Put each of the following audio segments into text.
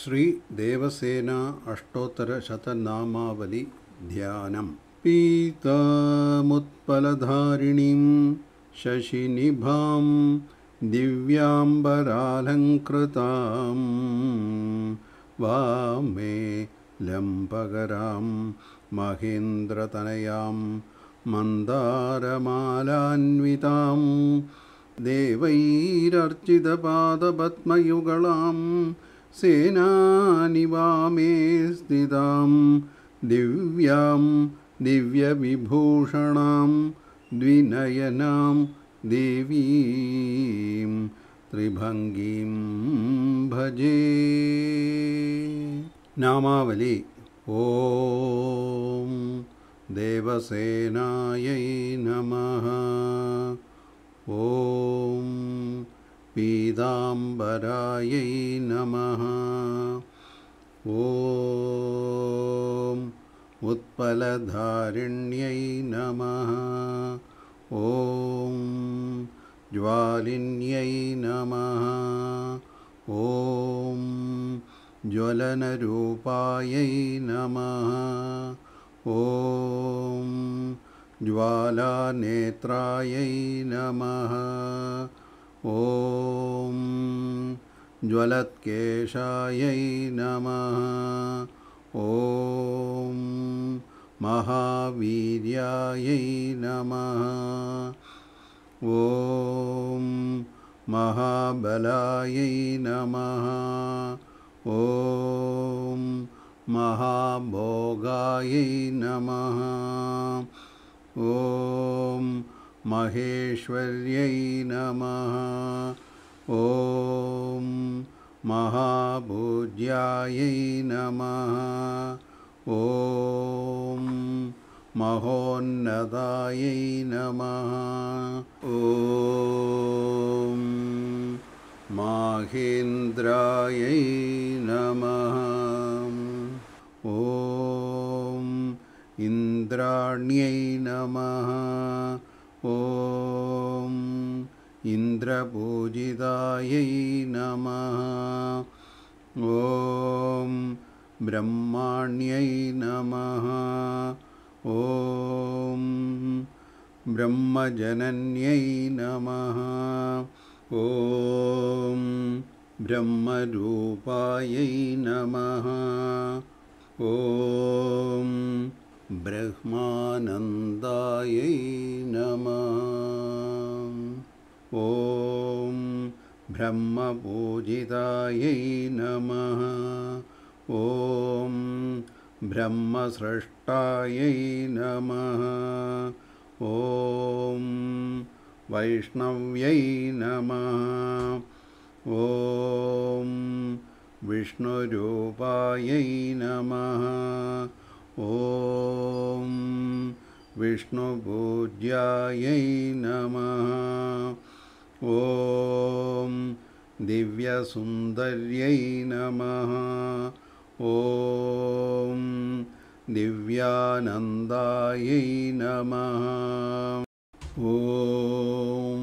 श्री देवसेना अष्टोत्तरशतनामावली ध्यानम्। पीतामुत्पलधारिणीं शशिनिभां दिव्याम्बरालङ्कृतां वामे लम्पगरां महेन्द्रतनयां मन्दारमालान्वितां देवैरर्चितपादपद्मयुगलां सेनानिवामे स्थितां दिव्यां दिव्यविभूषणां द्विनयनां देवीं त्रिभंगीं भजे। नामावली। ओम देवसेनायै नमः। ओम पीताम्बरायै नमः। ओम उत्पलधारिण्यै नमः। ओम ज्वालिन्यै नमः। ओम ज्वलनरूपायै नमः। ओम ज्वालानेत्रायै नमः। ओम ज्वलत्केशायै नमः। ओम महावीर्यायै नमः। ओम महाबलायै नमः। ओम महाभोगायै नमः। ओम महेश्वर्यै नमः। ओम महापूज्यायै नमः। ओम महोन्नतायै नमः। ओम माहेन्द्रायै नमः। ओम इन्द्राण्यै नमः। ओम इन्द्रपूजितायै नमः। ओम ब्रह्माण्यै नमः। ओम ब्रह्मजनन्यै नमः। ओम ब्रह्मरूपायै नमः। ओम ब्रह्मानन्दायै नमः। ओम ब्रह्मपूजितायै नमः। ओम ब्रह्मस्रष्टायै नमः। ओम वैष्णव्यै नमः। ओम विष्णुरूपायै नमः। ओम विष्णुपूज्यायै नमः। ओम दिव्यसुन्दर्यै नमः। ओम दिव्यानन्दायै नमः। ओम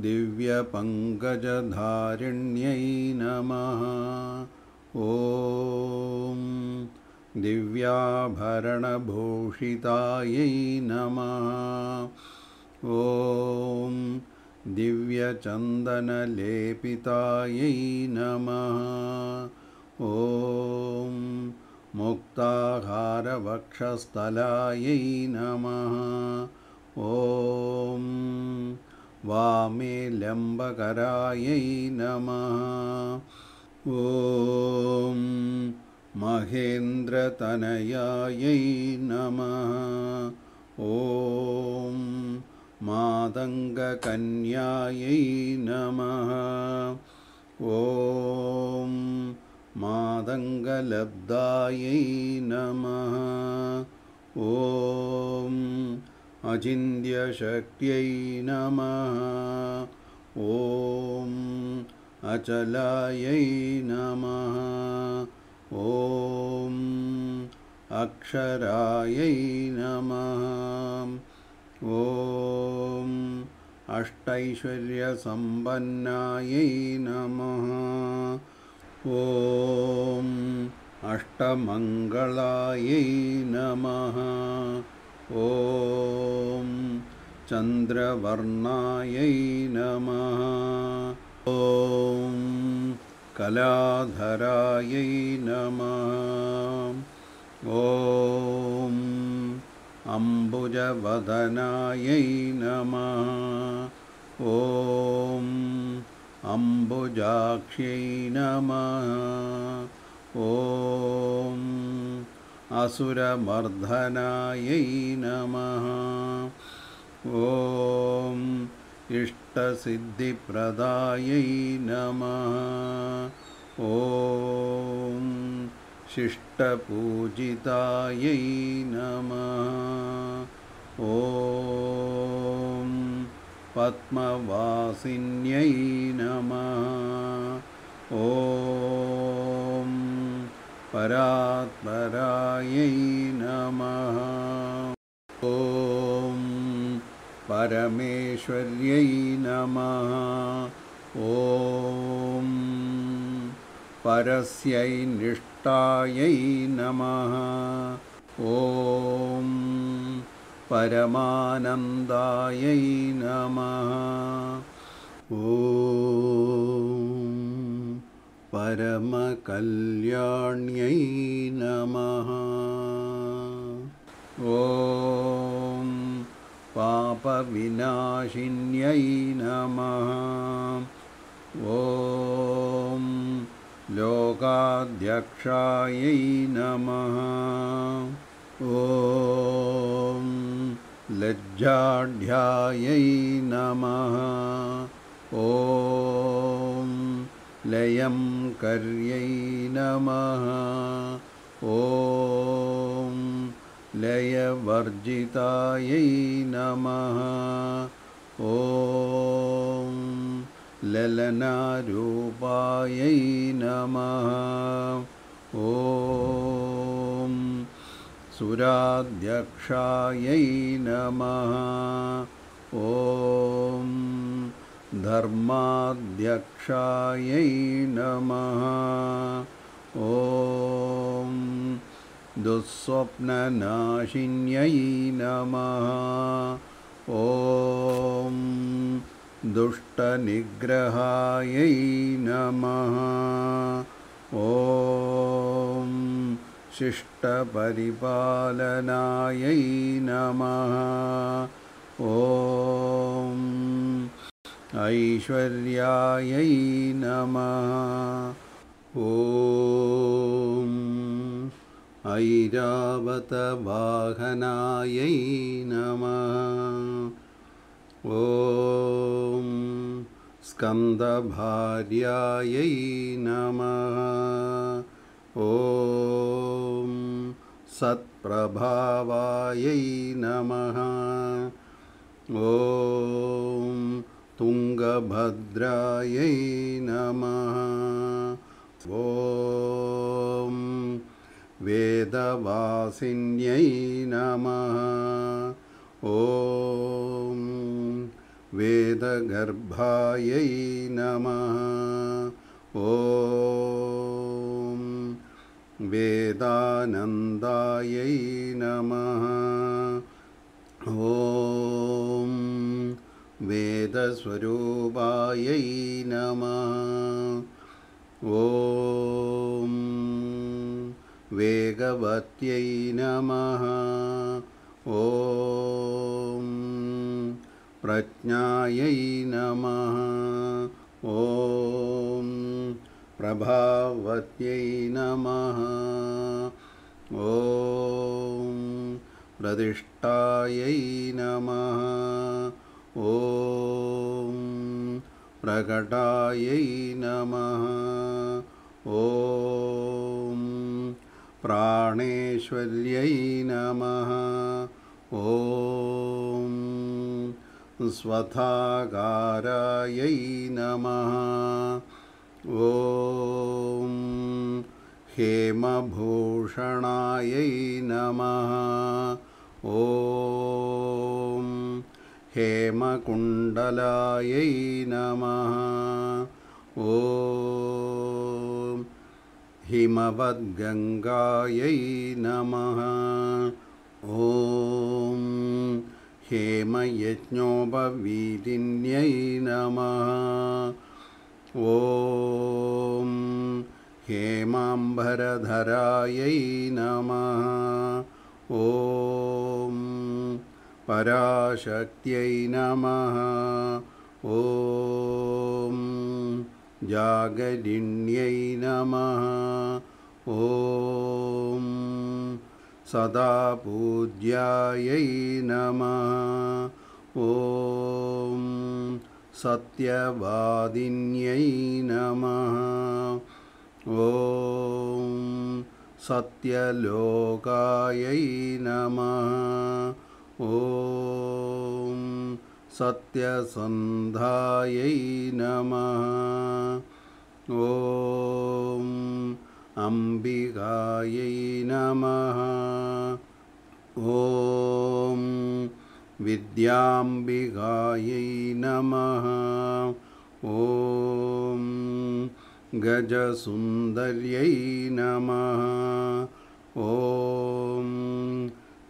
दिव्यपङ्कजधारिण्यै नमः। ओम दिव्याभरणभूषितायै नमः। ओम दिव्यचन्दनलेपितायै नमः। ओम मुक्ताहारवक्षस्थलायै नमः। ओम वामे लम्बकरायै नमः। ओम महेन्द्रतनयायै नमः। ओम मातङ्गकन्यायै नमः। ओम मातङ्गलब्धायै नमः। ओम अचिन्त्यशक्त्यै नमः। ओम अचलायै नमः। ओम अक्षरायै नमः। ओम अष्टैश्वर्यसम्पन्नायै नमः। नमः। ओम अष्टमङ्गलायै नमः। ॐ चन्द्रवर्णायै नमः। ॐ कलाधरायै नमः। ॐ अम्बुजवदनायै नमः। ॐ अम्बुजाक्ष्यै नमः। ॐ असुरमर्दनायै नमः। ॐ इष्टसिद्धिप्रदायै नमः। ॐ शिष्टपूजितायै नमः। ॐ पद्मवासिन्यै नमः। ॐ परात्परायै नमः। ॐ परमेश्वर्यै नमः। ॐ परस्यै निष्ठायै नमः। ॐ परमानन्दायै नमः। ॐ परमकल्याण्यै नमः। ॐ पापविनाशिन्यै नमः। ॐ लोकाध्यक्षायै नमः। ॐ लज्जाढ्यायै नमः। ॐ लयंकर्यै नमः। ॐ लयवर्जितायै नमः। ॐ ललनारूपायै नमः। ॐ सुराध्यक्षायै नमः। ॐ धर्माध्यक्षायै नमः। ॐ दुःस्वप्ननाशिन्यै नमः। ॐ दुष्टनिग्रहायै नमः। ॐ शिष्टपरिपालनायै नमः। ॐ ऐश्वर्यायै नमः। ॐ ऐरावतवाहनायै नमः। ॐ स्कन्दभार्यायै नमः। ॐ सत्प्रभावायै नमः। ॐ तुङ्गभद्रायै नमः। ॐ वेदवासिन्यै नमः। ॐ वेदगर्भायै नमः। ॐ वेदानन्दायै नमः। ॐ वेदस्वरूपायै नमः। ॐ वेगवत्यै नमः। ॐ प्रज्ञायै नमः। ॐ प्रभावत्यै नमः। ॐ प्रतिष्ठायै नमः। ॐ प्रकटायै नमः। ॐ प्राणेश्वर्यै नमः। ॐ स्वधाकारायै नमः। ॐ हेमभूषणायै नमः। ॐ हेमकुण्डलायै नमः। ॐ हिमवद्गङ्गायै नमः। ॐ हेमयज्ञोपवीतिन्यै नमः। ॐ हेमाम्बरधरायै नमः। ॐ पराशक्त्यै नमः। ॐ जागरिण्यै नमः। ॐ सदा पूज्यायै नमः। ॐ सत्यवादिन्यै नमः। ॐ सत्यलोकायै नमः। ॐ सत्यसन्धायै नमः। ॐ अम्बिकायै नमः। ॐ विद्याम्बिकायै नमः। ॐ गजसुन्दर्यै नमः। ॐ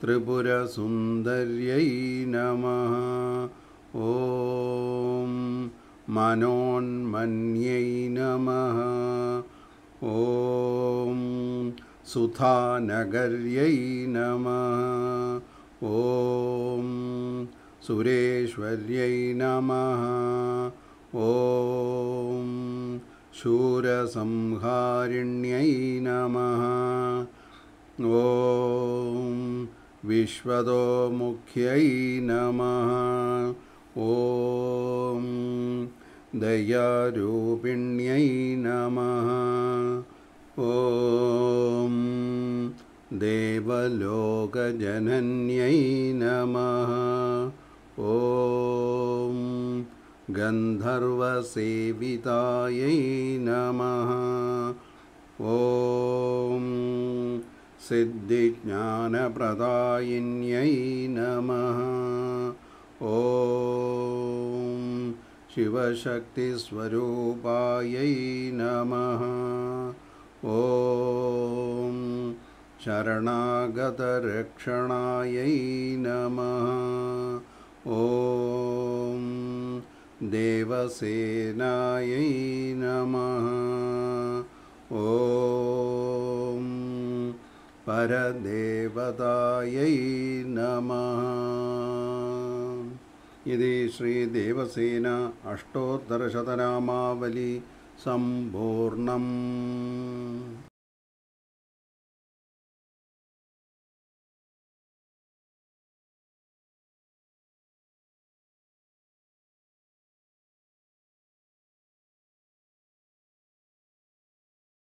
त्रिपुरसुन्दर्यै नमः। ॐ मनोन्मन्यै नमः। ॐ सुधानगर्यै नमः। ॐ सुरेश्वर्यै नमः। ॐ शूरसंहारिण्यै नमः। ॐ विश्वतोमुख्यै नमः। ॐ दयारूपिण्यै नमः। ॐ देवलोकजनन्यै नमः। ॐ गन्धर्वसेवितायै नमः। ॐ सिद्धिज्ञानप्रदायिन्यै नमः। ॐ शिवशक्तिस्वरूपायै नमः। ॐ शरणागतरक्षणायै नमः। ॐ देवसेनायै नमः। ॐ परदेवतायै नमः। इति श्रीदेवसेना अष्टोत्तरशतनामावली सम्पूर्णम्।